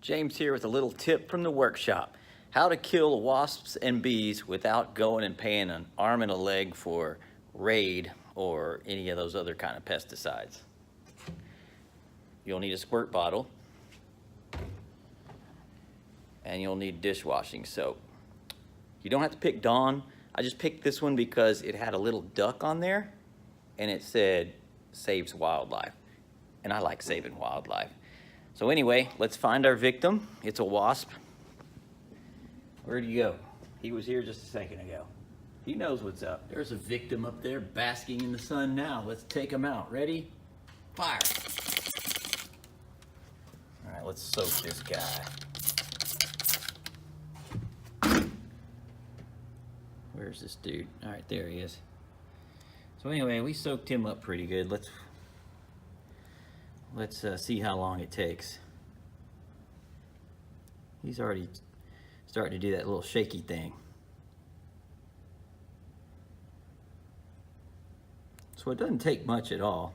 James here with a little tip from the workshop. How to kill wasps and bees without going and paying an arm and a leg for Raid or any of those other kind of pesticides. You'll need a squirt bottle and you'll need dishwashing soap. You don't have to pick Dawn. I just picked this one because it had a little duck on there and it said saves wildlife, and I like saving wildlife. So anyway, let's find our victim. It's a wasp. Where'd he go? He was here just a second ago. He knows what's up. There's a victim up there basking in the sun now. Let's take him out. Ready? Fire. All right, let's soak this guy. Where's this dude? All right, there he is. So anyway, we soaked him up pretty good. Let's see how long it takes. He's already starting to do that little shaky thing. So it doesn't take much at all.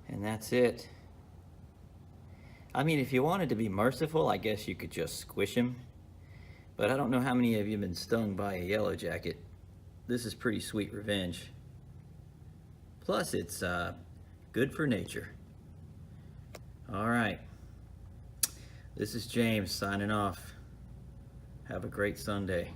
And that's it. I mean, if you wanted to be merciful, I guess you could just squish him. But I don't know how many of you have been stung by a yellow jacket. This is pretty sweet revenge. Plus, it's good for nature. All right. This is James signing off. Have a great Sunday.